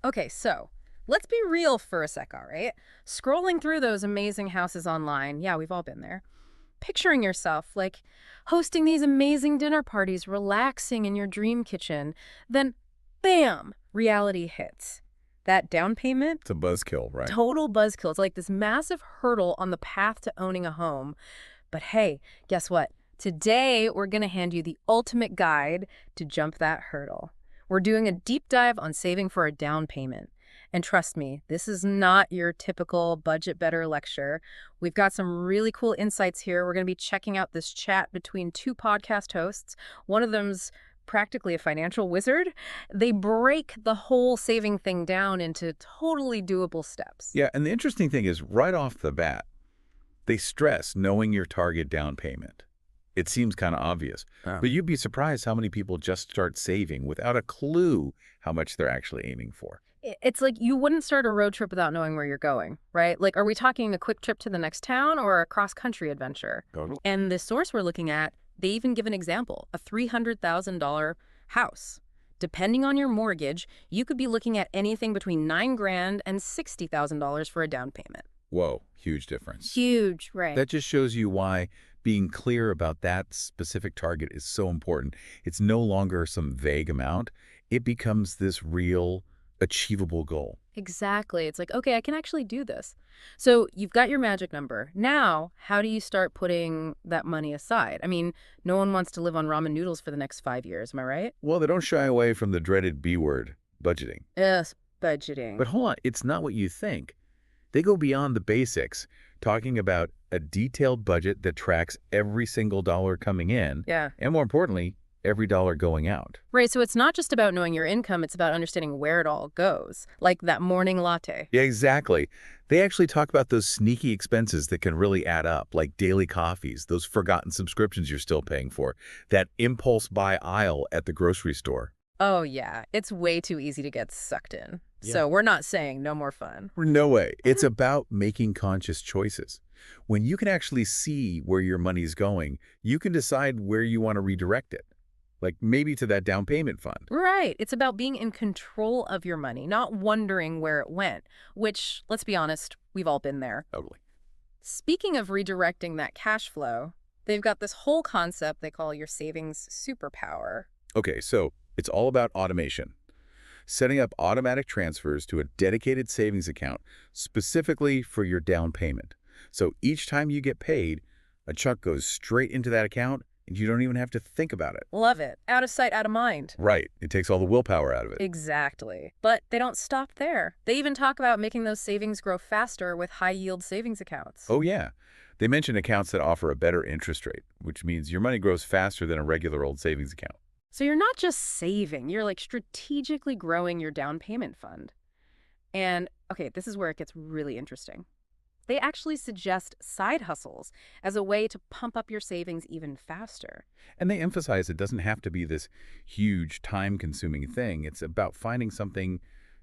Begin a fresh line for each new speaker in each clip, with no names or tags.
Okay, so let's be real for a sec, all right? Scrolling through those amazing houses online, yeah, we've all been there. Picturing yourself like hosting these amazing dinner parties, relaxing in your dream kitchen, then bam, reality hits. That down payment,
It's a buzzkill, right?
total buzzkill. It's like this massive hurdle on the path to owning a home. But hey, guess what? Today, we're going to hand you the ultimate guide to jump that hurdle. We're doing a deep dive on saving for a down payment. And trust me, this is not your typical budget better lecture. We've got some really cool insights here. We're going to be checking out this chat between two podcast hosts. One of them's practically a financial wizard. They break the whole saving thing down into totally doable steps.
Yeah, and the interesting thing is right off the bat, they stress knowing your target down payment. It seems kind of obvious,
Oh.
but you'd be surprised how many people just start saving without a clue how much they're actually aiming for.
It's like you wouldn't start a road trip without knowing where you're going, right? Like, are we talking a quick trip to the next town or a cross-country adventure?
Totally.
And the source we're looking at, they even give an example, a $300,000 house. Depending on your mortgage, you could be looking at anything between $9,000 and $60,000 for a down payment.
Whoa, huge difference.
Huge, right?
That just shows you why being clear about that specific target is so important. It's no longer some vague amount. It becomes this real, achievable goal.
Exactly. It's like, okay, I can actually do this. So you've got your magic number. Now, how do you start putting that money aside? I mean, no one wants to live on ramen noodles for the next 5 years. Am I right?
Well, they don't shy away from the dreaded B word, budgeting.
Yes, budgeting.
But hold on, it's not what you think. They go beyond the basics, talking about a detailed budget that tracks every single dollar coming in,
Yeah.
and more importantly, every dollar going out.
Right. So it's not just about knowing your income. It's about understanding where it all goes. Like that morning latte.
Yeah, exactly. They actually talk about those sneaky expenses that can really add up, like daily coffees, those forgotten subscriptions you're still paying for, that impulse buy aisle at the grocery store.
Oh, yeah. It's way too easy to get sucked in.
Yeah.
So we're not saying no more fun.
No way. It's about making conscious choices. When you can actually see where your money's going, you can decide where you want to redirect it. Like maybe to that down payment fund.
Right. It's about being in control of your money, not wondering where it went, which, let's be honest, we've all been there.
Totally.
Speaking of redirecting that cash flow, they've got this whole concept they call your savings superpower.
Okay, so it's all about automation. Setting up automatic transfers to a dedicated savings account specifically for your down payment. So each time you get paid, a chunk goes straight into that account and you don't even have to think about it.
Love it. Out of sight, out of mind.
Right. It takes all the willpower out of it.
Exactly. But they don't stop there. They even talk about making those savings grow faster with high-yield savings accounts.
Oh, yeah. They mention accounts that offer a better interest rate, which means your money grows faster than a regular old savings account.
So you're not just saving, you're like strategically growing your down payment fund. And okay, this is where it gets really interesting. They actually suggest side hustles as a way to pump up your savings even faster.
And they emphasize it doesn't have to be this huge, time-consuming thing. It's about finding something,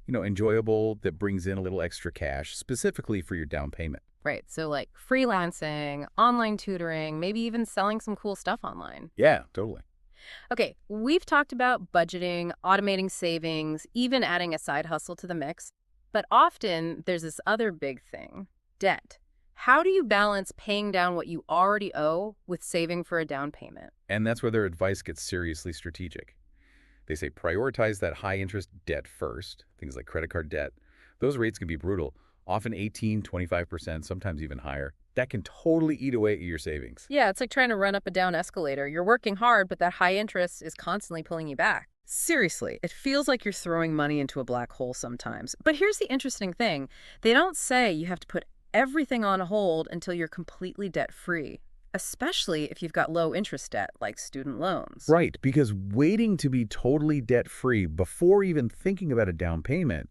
enjoyable that brings in a little extra cash, specifically for your down payment.
Right, so like freelancing, online tutoring, maybe even selling some cool stuff online.
Yeah, totally.
Okay, we've talked about budgeting, automating savings, even adding a side hustle to the mix. But often there's this other big thing, debt. How do you balance paying down what you already owe with saving for a down payment?
And that's where their advice gets seriously strategic. They say prioritize that high-interest debt first, things like credit card debt. Those rates can be brutal, often 18, 25%, sometimes even higher. That can totally eat away at your savings.
Yeah, it's like trying to run up a down escalator. You're working hard, but that high interest is constantly pulling you back. Seriously, it feels like you're throwing money into a black hole sometimes. But here's the interesting thing. They don't say you have to put everything on hold until you're completely debt-free, especially if you've got low interest debt like student loans.
Right, because waiting to be totally debt-free before even thinking about a down payment,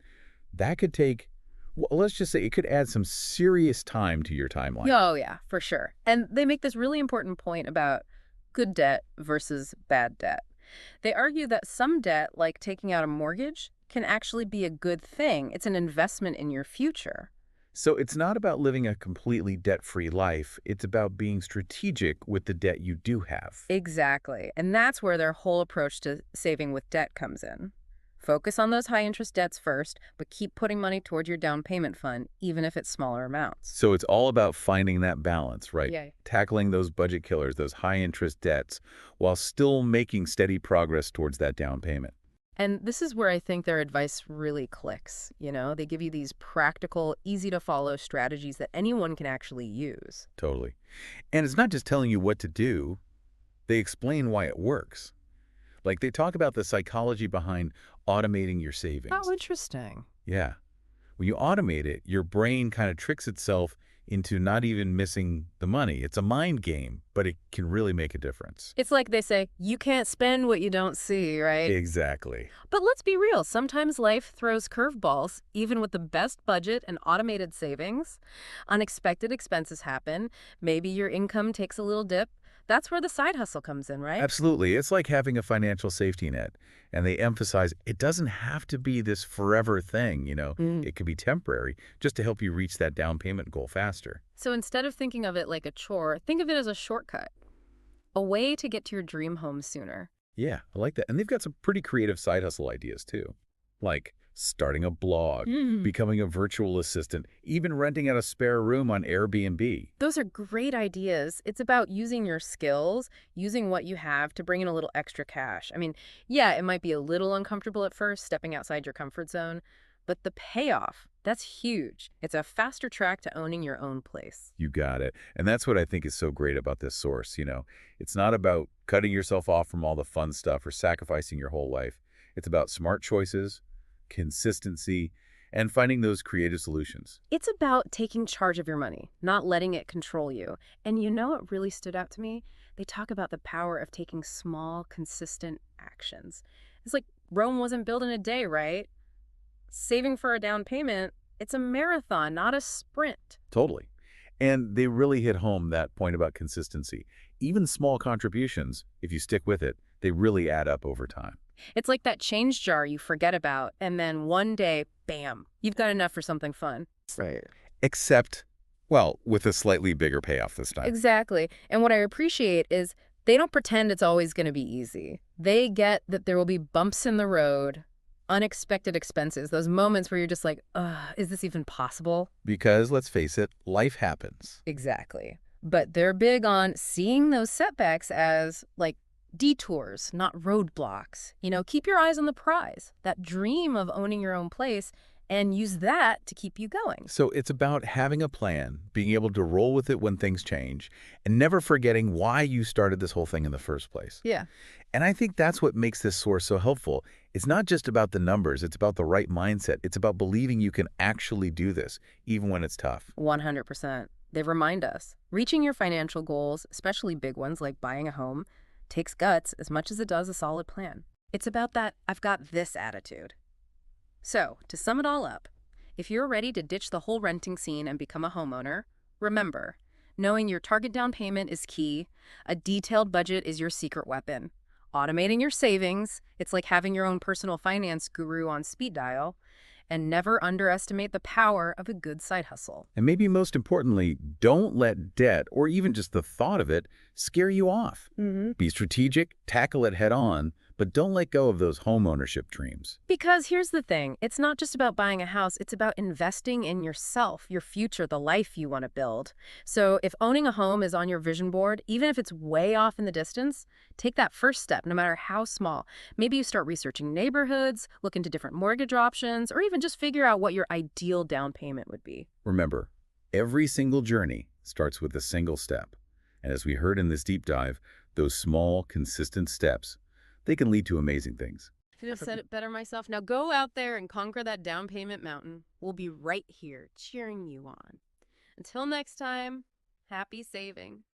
that could take, well, let's just say it could add some serious time to your timeline.
Oh, yeah, for sure. And they make this really important point about good debt versus bad debt. They argue that some debt, like taking out a mortgage, can actually be a good thing. It's an investment in your future.
So it's not about living a completely debt-free life. It's about being strategic with the debt you do have.
Exactly. And that's where their whole approach to saving with debt comes in. Focus on those high-interest debts first, but keep putting money toward your down payment fund, even if it's smaller amounts.
So it's all about finding that balance, right?
Yeah.
Tackling those budget killers, those high-interest debts, while still making steady progress towards that down payment.
And this is where I think their advice really clicks. They give you these practical, easy-to-follow strategies that anyone can actually use.
Totally. And it's not just telling you what to do, they explain why it works. Like they talk about the psychology behind automating your
Oh,
savings.
interesting.
Yeah. When you automate it, your brain kind of tricks itself into not even missing the money. It's a mind game, but it can really make a difference.
It's like they say, you can't spend what you don't see, right?
Exactly.
But let's be real, sometimes life throws curveballs, even with the best budget and automated savings. Unexpected expenses happen. Maybe your income takes a little dip. That's where the side hustle comes in, right?
Absolutely. It's like having a financial safety net. And they emphasize it doesn't have to be this forever thing.
Mm.
It could be temporary just to help you reach that down payment goal faster.
So instead of thinking of it like a chore, think of it as a shortcut, a way to get to your dream home sooner.
Yeah, I like that. And they've got some pretty creative side hustle ideas too, like starting a blog, becoming a virtual assistant, even renting out a spare room on Airbnb.
Those are great ideas. It's about using your skills, using what you have to bring in a little extra cash. I mean, yeah, it might be a little uncomfortable at first, stepping outside your comfort zone, but the payoff, that's huge. It's a faster track to owning your own place.
You got it. And that's what I think is so great about this source. It's not about cutting yourself off from all the fun stuff or sacrificing your whole life. It's about smart choices, consistency, and finding those creative solutions.
It's about taking charge of your money, not letting it control you. And what really stood out to me? They talk about the power of taking small, consistent actions. It's like Rome wasn't built in a day, right? Saving for a down payment, it's a marathon, not a sprint.
Totally. And they really hit home that point about consistency. Even small contributions, if you stick with it, they really add up over time.
It's like that change jar you forget about, and then one day, bam, you've got enough for something fun. Right.
Except, well, with a slightly bigger payoff this time.
Exactly. And what I appreciate is they don't pretend it's always going to be easy. They get that there will be bumps in the road, unexpected expenses, those moments where you're just like, is this even possible?
Because, let's face it, life happens.
Exactly. But they're big on seeing those setbacks as, like, detours, not roadblocks. Keep your eyes on the prize, that dream of owning your own place, and use that to keep you going.
So it's about having a plan, being able to roll with it when things change, and never forgetting why you started this whole thing in the first place.
Yeah.
And I think that's what makes this source so helpful. It's not just about the numbers. It's about the right mindset. It's about believing you can actually do this, even when it's tough.
100%. They remind us, reaching your financial goals, especially big ones like buying a home, takes guts as much as it does a solid plan. It's about that I've got this attitude. So, to sum it all up, if you're ready to ditch the whole renting scene and become a homeowner, remember, knowing your target down payment is key. A detailed budget is your secret weapon. Automating your savings, it's like having your own personal finance guru on speed dial. And never underestimate the power of a good side hustle.
And maybe most importantly, don't let debt, or even just the thought of it, scare you off. Be strategic, tackle it head on, but don't let go of those homeownership dreams.
Because here's the thing, it's not just about buying a house, it's about investing in yourself, your future, the life you want to build. So if owning a home is on your vision board, even if it's way off in the distance, take that first step, no matter how small. Maybe you start researching neighborhoods, look into different mortgage options, or even just figure out what your ideal down payment would be.
Remember, every single journey starts with a single step. And as we heard in this deep dive, those small, consistent steps, they can lead to amazing things.
Could have said it better myself. Now go out there and conquer that down payment mountain. We'll be right here cheering you on. Until next time, happy saving.